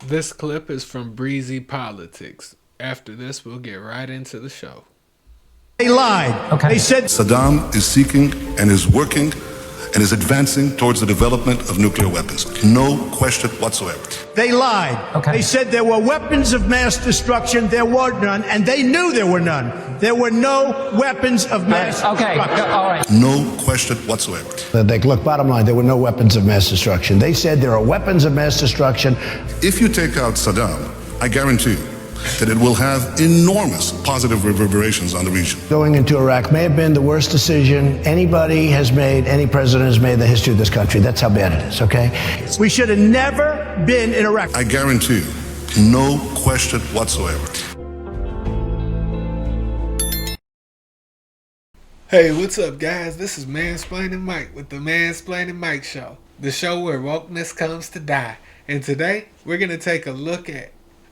This clip is from Breezy Politics. After this, we'll get right into the show. They lied. Okay. They said Saddam is seeking and is working and is advancing towards the development of nuclear weapons. No question whatsoever. they lied. Okay. They said there were weapons of mass destruction. There were none, and they knew there were none. There were no weapons of mass Okay, destruction. all right. No question whatsoever. Look, bottom line, there were no weapons of mass destruction. They said there are weapons of mass destruction. If you take out Saddam, I guarantee you that it will have enormous positive reverberations on the region. Going into Iraq may have been the worst decision anybody has made, any president has made in the history of this country. That's how bad it is, okay? We should have never been in Iraq. I guarantee you, no question whatsoever. Hey, what's up, guys? This is Mansplaining Mike with the Mansplaining Mike Show, the show where wokeness comes to die. And today, we're going to take a look at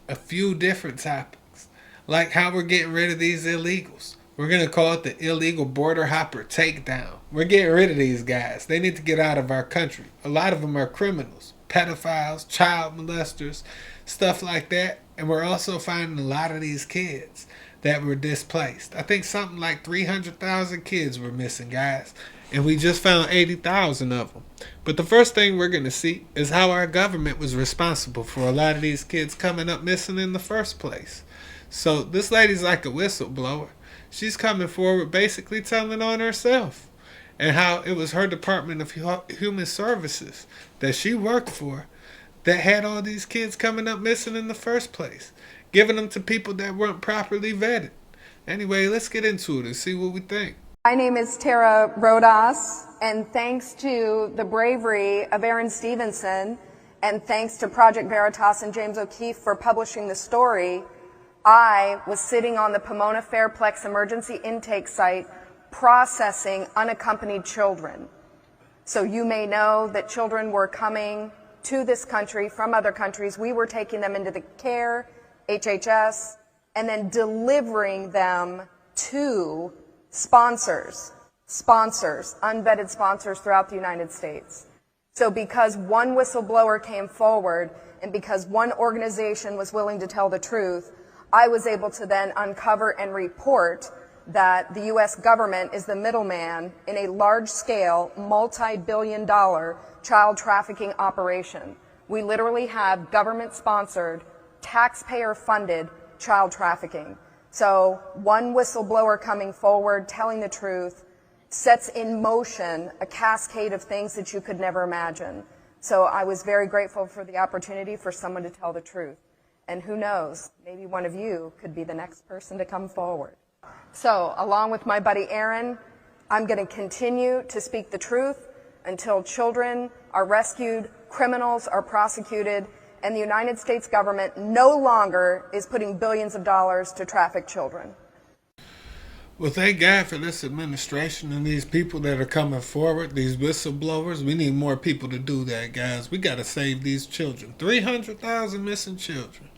a few different topics, like how we're getting rid of these illegals. We're going to call it the Illegal Border Hopper Takedown. We're getting rid of these guys. They need to get out of our country. A lot of them are criminals, pedophiles, child molesters, stuff like that. And we're also finding a lot of these kids that were displaced. I think something like 300,000 kids were missing, guys. And we just found 80,000 of them. But the first thing we're going to see is how our government was responsible for a lot of these kids coming up missing in the first place. So this lady's like a whistleblower. She's coming forward basically telling on herself and how it was her Department of Human Services that she worked for that had all these kids coming up missing in the first place, giving them to people that weren't properly vetted. Anyway, let's get into it and see what we think. My name is Tara Rodas, and thanks to the bravery of Aaron Stevenson, and thanks to Project Veritas and James O'Keefe for publishing the story, I was sitting on the Pomona Fairplex emergency intake site processing unaccompanied children. So you may know that children were coming to this country from other countries. We were taking them into the care, HHS, and then delivering them to sponsors, unvetted sponsors throughout the United States. So because one whistleblower came forward and because one organization was willing to tell the truth, I was able to then uncover and report that the U.S. government is the middleman in a large-scale, multi-billion-dollar child trafficking operation. We literally have government-sponsored, taxpayer-funded child trafficking. So one whistleblower coming forward, telling the truth, sets in motion a cascade of things that you could never imagine. So I was very grateful for the opportunity for someone to tell the truth. And who knows, maybe one of you could be the next person to come forward. So along with my buddy Aaron, I'm going to continue to speak the truth until children are rescued, criminals are prosecuted, and the United States government no longer is putting billions of dollars to traffic children. Well, thank God for this administration and these people that are coming forward, these whistleblowers. We need more people to do that, guys. We got to save these children. 300,000 missing children.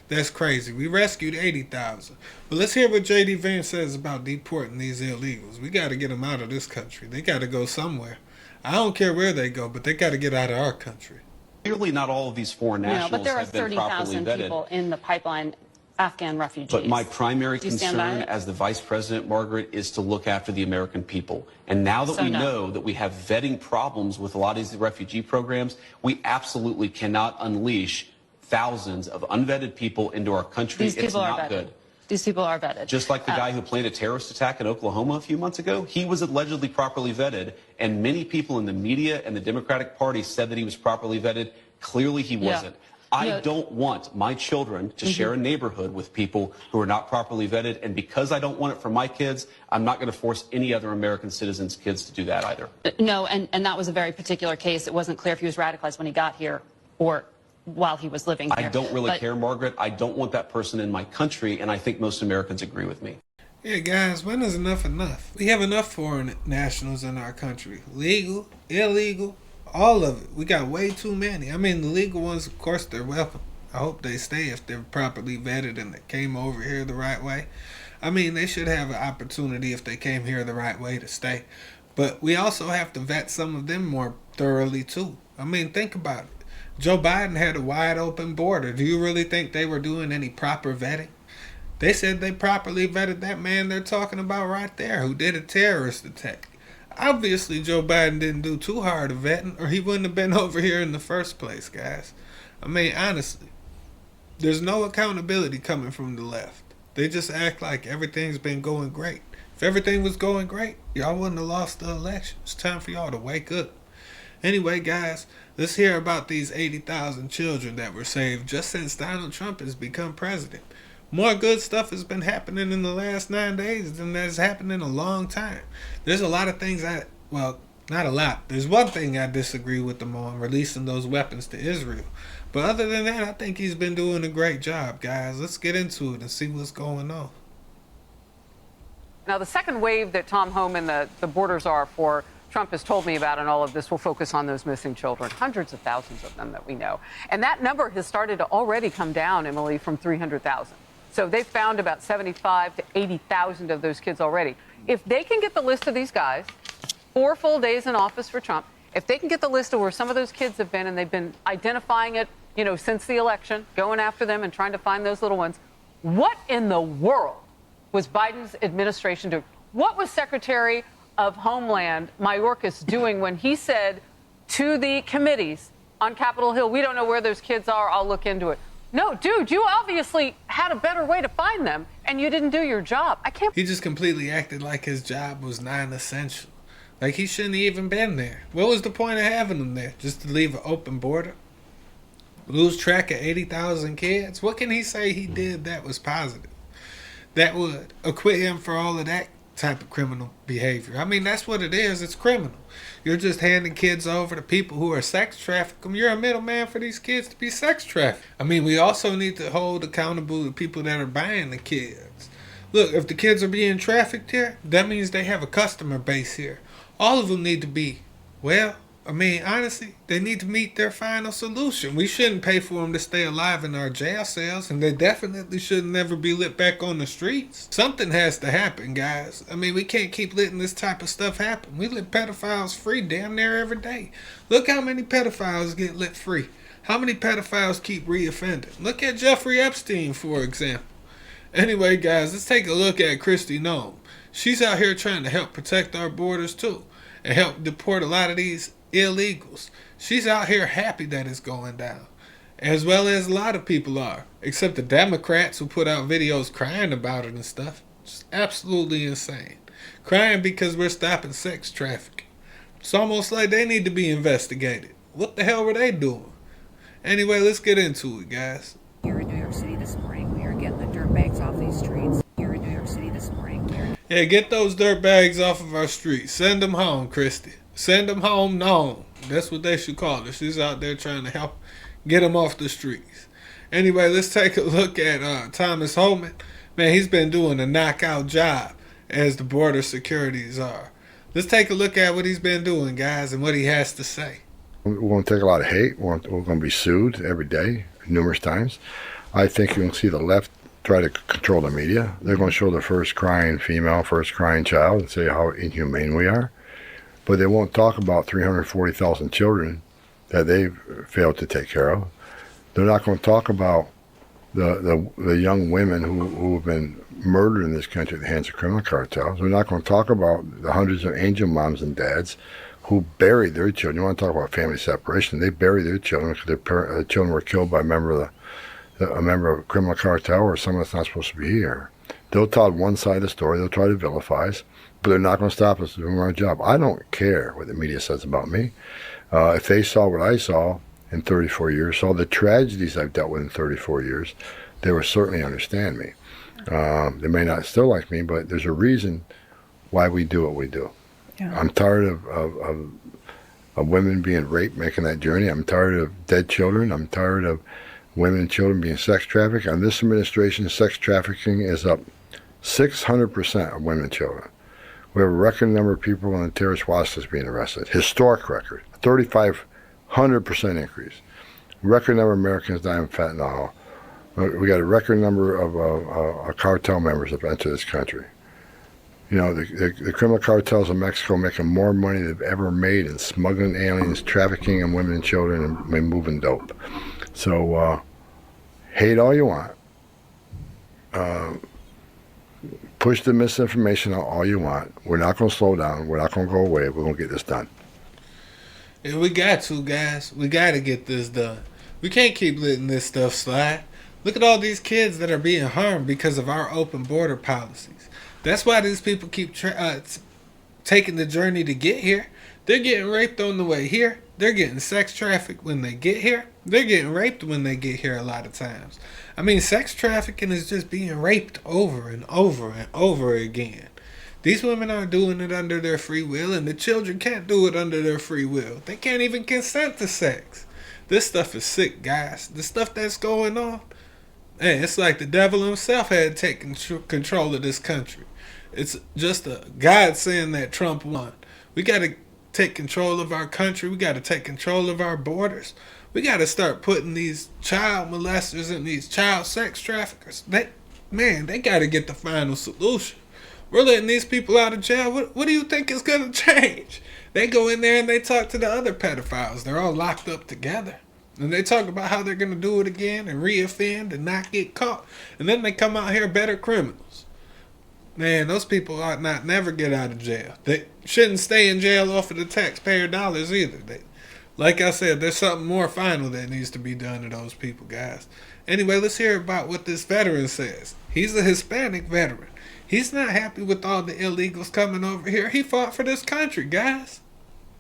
That's crazy. We rescued 80,000. But let's hear what J.D. Vance says about deporting these illegals. We got to get them out of this country. They got to go somewhere. I don't care where they go, but they got to get out of our country. Clearly, not all of these foreign nationals but there are have been properly 30,000 vetted. people in the pipeline, Afghan refugees. But my primary Do you stand by concern it? as the Vice President, Margaret, is to look after the American people. And now that So we no. know that we have vetting problems with a lot of these refugee programs, we absolutely cannot unleash thousands of unvetted people into our country. These It's people are not vetted. good. These people are vetted. Just like the guy who planned a terrorist attack in Oklahoma a few months ago, he was allegedly properly vetted, and many people in the media and the Democratic Party said that he was properly vetted. Clearly he wasn't. I don't want my children to share a neighborhood with people who are not properly vetted, and because I don't want it for my kids, I'm not going to force any other American citizens' kids to do that either. No, and that was a very particular case. It wasn't clear if he was radicalized when he got here or while he was living here. I don't really But care, Margaret. I don't want that person in my country, and I think most Americans agree with me. Yeah, guys, when is enough enough? We have enough foreign nationals in our country. Legal, illegal, all of it. We got way too many. I mean, the legal ones, of course, they're welcome. I hope they stay if they're properly vetted and they came over here the right way. I mean, they should have an opportunity if they came here the right way to stay. But we also have to vet some of them more thoroughly, too. I mean, think about it. Joe Biden had a wide open border. Do you really think they were doing any proper vetting? They said they properly vetted that man they're talking about right there who did a terrorist attack. Obviously, Joe Biden didn't do too hard of vetting, or he wouldn't have been over here in the first place, guys. I mean, honestly, there's no accountability coming from the left. They just act like everything's been going great. If everything was going great, y'all wouldn't have lost the election. It's time for y'all to wake up. Anyway, guys, let's hear about these 80,000 children that were saved just since Donald Trump has become president. More good stuff has been happening in the last 9 days than has happened in a long time. There's a lot of things well, not a lot. There's one thing I disagree with them on, releasing those weapons to Israel. But other than that, I think he's been doing a great job, guys. Let's get into it and see what's going on. Now, the second wave that Tom Homan, the borders are for, Trump has told me about, and all of this will focus on those missing children, hundreds of thousands of them that we know. And that number has started to already come down, Emily, from 300,000. So they've found about 75 to 80,000 of those kids already. If they can get the list of these guys, 4 full days in office for Trump, if they can get the list of where some of those kids have been, and they've been identifying it, since the election, going after them and trying to find those little ones, what in the world was Biden's administration doing? What was Secretary of Homeland Mayorkas doing when he said to the committees on Capitol Hill, we don't know where those kids are, I'll look into it? No, dude, you obviously had a better way to find them, and you didn't do your job. He just completely acted like his job was non-essential. Like he shouldn't have even been there. What was the point of having him there? Just to leave an open border? Lose track of 80,000 kids? What can he say he did that was positive? That would acquit him for all of that type of criminal behavior. I mean, that's what it is. It's criminal. You're just handing kids over to people who are sex trafficking. You're a middleman for these kids to be sex trafficked. I mean, we also need to hold accountable the people that are buying the kids. Look, if the kids are being trafficked here, that means they have a customer base here. All of them need to be, honestly, they need to meet their final solution. We shouldn't pay for them to stay alive in our jail cells, and they definitely should never be let back on the streets. Something has to happen, guys. I mean, we can't keep letting this type of stuff happen. We let pedophiles free damn near every day. Look how many pedophiles get let free. How many pedophiles keep reoffending? Look at Jeffrey Epstein, for example. Anyway, guys, let's take a look at Kristi Noem. She's out here trying to help protect our borders, too, and help deport a lot of these illegals. She's out here happy that it's going down, as well as a lot of people are, except the Democrats who put out videos crying about it and stuff. Just absolutely insane. Crying because we're stopping sex trafficking. It's almost like they need to be investigated. What the hell were they doing? Anyway, let's get into it, guys. Here in New York City this morning, we are getting the dirt bags off these streets. Here in New York City this morning. Yeah, get those dirt bags off of our streets. Send them home, Kristi. Send them home, no. That's what they should call her. She's out there trying to help get them off the streets. Anyway, let's take a look at Thomas Homan. Man, he's been doing a knockout job as the border securities are. Let's take a look at what he's been doing, guys, and what he has to say. We're going to take a lot of hate. We're going to be sued every day, numerous times. I think you'll see the left try to control the media. They're going to show the first crying female, first crying child, and say how inhumane we are. But they won't talk about 340,000 children that they've failed to take care of. They're not going to talk about the young women who have been murdered in this country at the hands of criminal cartels. They're not going to talk about the hundreds of angel moms and dads who buried their children. You want to talk about family separation? They buried their children because their children were killed by a member of a criminal cartel or someone that's not supposed to be here. They'll tell one side of the story. They'll try to vilify us, but they're not going to stop us from doing our job. I don't care what the media says about me. If they saw what I saw in 34 years, saw the tragedies I've dealt with in 34 years, they would certainly understand me. They may not still like me, but there's a reason why we do what we do. Yeah. I'm tired of women being raped, making that journey. I'm tired of dead children. I'm tired of women and children being sex trafficked. On this administration, sex trafficking is up 600% of women and children. We have a record number of people on the terrorist watch list being arrested. Historic record. 3,500% increase. Record number of Americans dying of fentanyl. We got a record number of cartel members that have entered this country. You know, the criminal cartels in Mexico making more money than they've ever made in smuggling aliens, trafficking in women and children, and moving dope. So, hate all you want. Push the misinformation out all you want. We're not going to slow down. We're not going to go away. We're going to get this done. And we got to, guys. We got to get this done. We can't keep letting this stuff slide. Look at all these kids that are being harmed because of our open border policies. That's why these people keep taking the journey to get here. They're getting raped on the way here. They're getting sex trafficked when they get here. They're getting raped when they get here a lot of times. I mean, sex trafficking is just being raped over and over and over again. These women aren't doing it under their free will, and the children can't do it under their free will. They can't even consent to sex. This stuff is sick, guys. The stuff that's going on, man, it's like the devil himself had taken control of this country. It's just a God saying that Trump won. We got to take control of our country. We got to take control of our borders. We got to start putting these child molesters and these child sex traffickers. They got to get the final solution. We're letting these people out of jail. What do you think is going to change? They go in there and they talk to the other pedophiles. They're all locked up together. And they talk about how they're going to do it again and reoffend and not get caught. And then they come out here better criminals. Man, those people ought not never get out of jail. They shouldn't stay in jail off of the taxpayer dollars either. Like I said, there's something more final that needs to be done to those people, guys. Anyway, let's hear about what this veteran says. He's a Hispanic veteran. He's not happy with all the illegals coming over here. He fought for this country, guys.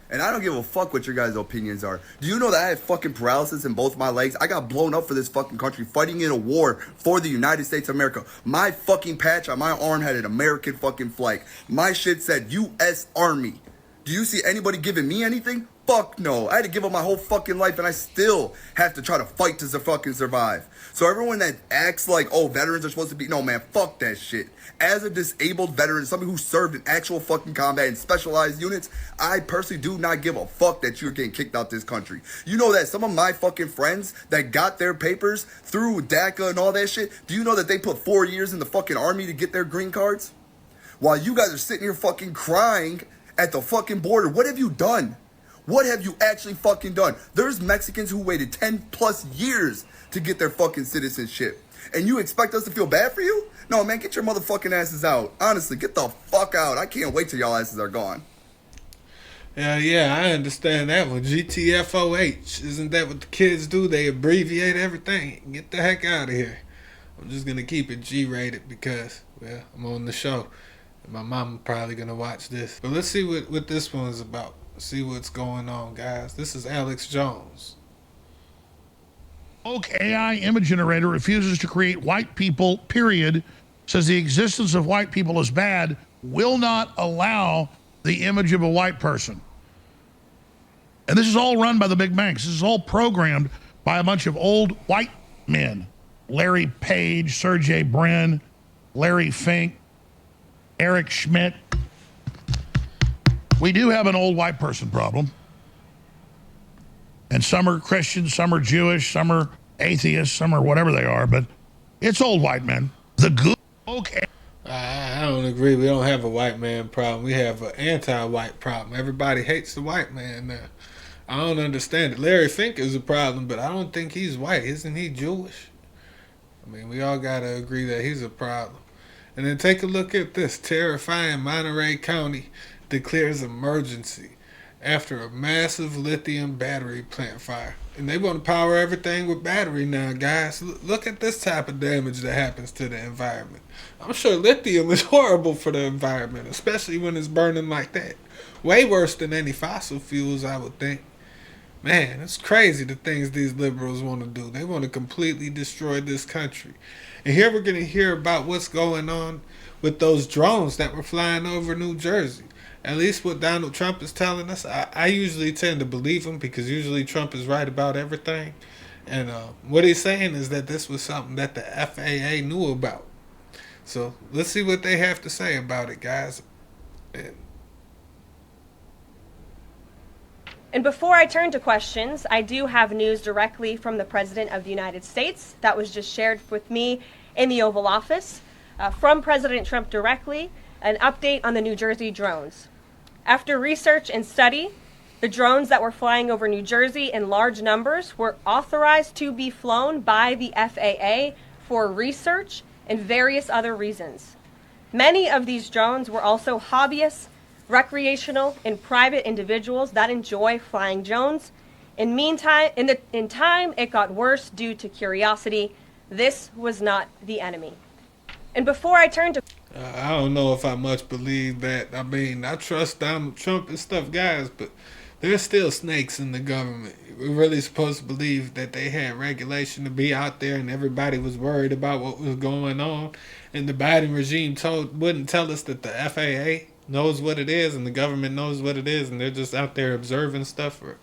And I don't give a fuck what your guys' opinions are. Do you know that I had fucking paralysis in both my legs? I got blown up for this fucking country, fighting in a war for the United States of America. My fucking patch on my arm had an American fucking flag. My shit said U.S. Army. Do you see anybody giving me anything? Fuck no. I had to give up my whole fucking life, and I still have to try to fight to fucking survive. So everyone that acts like, oh, veterans are supposed to be... No, man, fuck that shit. As a disabled veteran, somebody who served in actual fucking combat in specialized units, I personally do not give a fuck that you're getting kicked out this country. You know that some of my fucking friends that got their papers through DACA and all that shit, do you know that they put 4 years in the fucking army to get their green cards? While you guys are sitting here fucking crying at the fucking border. What have you done? What have you actually fucking done? There's Mexicans who waited 10 plus years to get their fucking citizenship. And you expect us to feel bad for you? No, man, get your motherfucking asses out. Honestly, get the fuck out. I can't wait till y'all asses are gone. Yeah, I understand that one. GTFOH. Isn't that what the kids do? They abbreviate everything. Get the heck out of here. I'm just going to keep it G-rated because, well, I'm on the show. And my mom probably going to watch this. But let's see what this one's about. See what's going on, guys. This is Alex Jones. Woke AI image generator refuses to create white people, period. Says the existence of white people is bad. Will not allow the image of a white person. And this is all run by the big banks. This is all programmed by a bunch of old white men. Larry Page, Sergey Brin, Larry Fink, Eric Schmidt. We do have an old white person problem. And some are Christian, some are Jewish, some are atheists, some are whatever they are, but it's old white men. The good, okay. I don't agree. We don't have a white man problem. We have an anti-white problem. Everybody hates the white man now. I don't understand it. Larry Fink is a problem, but I don't think he's white. Isn't he Jewish? I mean, we all got to agree that he's a problem. And then take a look at this. Terrifying Monterey County declares emergency after a massive lithium battery plant fire. And they want to power everything with battery now, guys. Look at this type of damage that happens to the environment. I'm sure lithium is horrible for the environment, especially when it's burning like that. Way worse than any fossil fuels, I would think. Man, it's crazy the things these liberals want to do. They want to completely destroy this country. And here we're going to hear about what's going on with those drones that were flying over New Jersey. At least what Donald Trump is telling us, I usually tend to believe him because usually Trump is right about everything. And what he's saying is that this was something that the FAA knew about. So let's see what they have to say about it, guys. And before I turn to questions, I do have news directly from the President of the United States that was just shared with me in the Oval Office from President Trump directly. an update on the New Jersey drones. After research and study, the drones that were flying over New Jersey in large numbers were authorized to be flown by the FAA for research and various other reasons. Many of these drones were also hobbyists, recreational, and private individuals that enjoy flying drones. In time, it got worse due to curiosity. This was not the enemy. And before I turn to... I don't know if I much believe that. I mean, I trust Donald Trump and stuff, guys, but there's still snakes in the government. We're really supposed to believe that they had regulation to be out there and everybody was worried about what was going on. And the Biden regime wouldn't tell us that the FAA knows what it is and the government knows what it is and they're just out there observing stuff or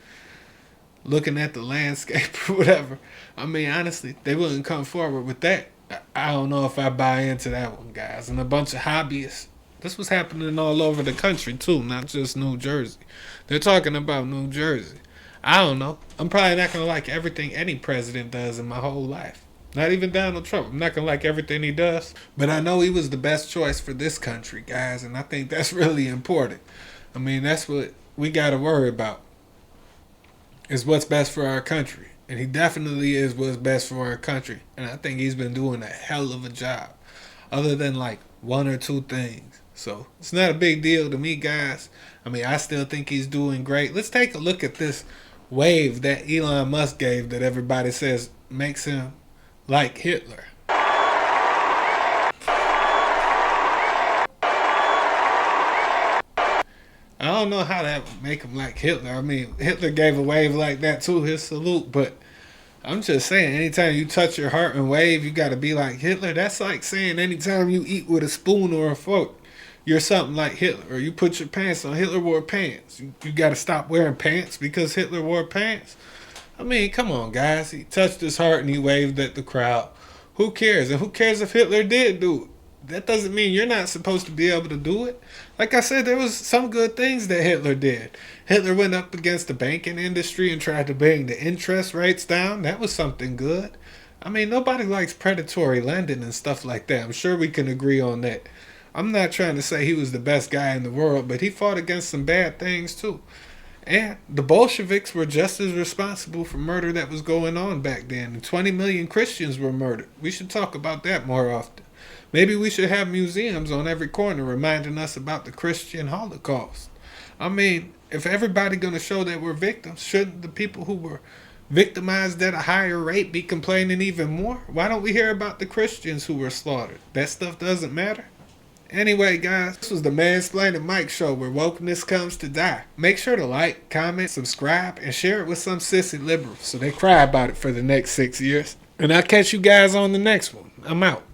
looking at the landscape or whatever. I mean, honestly, they wouldn't come forward with that. I don't know if I buy into that one, guys. And a bunch of hobbyists. This was happening all over the country, too, not just New Jersey. They're talking about New Jersey. I don't know. I'm probably not going to like everything any president does in my whole life. Not even Donald Trump. I'm not going to like everything he does. But I know he was the best choice for this country, guys. And I think that's really important. I mean, that's what we got to worry about. Is what's best for our country. And he definitely is what's best for our country. And I think he's been doing a hell of a job. Other than like one or two things. So it's not a big deal to me, guys. I mean, I still think he's doing great. Let's take a look at this wave that Elon Musk gave that everybody says makes him like Hitler. I don't know how that would make him like Hitler. I mean, Hitler gave a wave like that too, his salute. But I'm just saying, anytime you touch your heart and wave, you got to be like Hitler. That's like saying anytime you eat with a spoon or a fork, you're something like Hitler. Or you put your pants on. Hitler wore pants. You got to stop wearing pants because Hitler wore pants. I mean, come on, guys. He touched his heart and he waved at the crowd. Who cares? And who cares if Hitler did do it? That doesn't mean you're not supposed to be able to do it. Like I said, there was some good things that Hitler did. Hitler went up against the banking industry and tried to bring the interest rates down. That was something good. I mean, nobody likes predatory lending and stuff like that. I'm sure we can agree on that. I'm not trying to say he was the best guy in the world, but he fought against some bad things too. And the Bolsheviks were just as responsible for murder that was going on back then. And 20 million Christians were murdered. We should talk about that more often. Maybe we should have museums on every corner reminding us about the Christian Holocaust. I mean, if everybody going to show that we're victims, shouldn't the people who were victimized at a higher rate be complaining even more? Why don't we hear about the Christians who were slaughtered? That stuff doesn't matter. Anyway, guys, this was the Mansplaining Mike Show where wokeness comes to die. Make sure to like, comment, subscribe, and share it with some sissy liberals so they cry about it for the next 6 years. And I'll catch you guys on the next one. I'm out.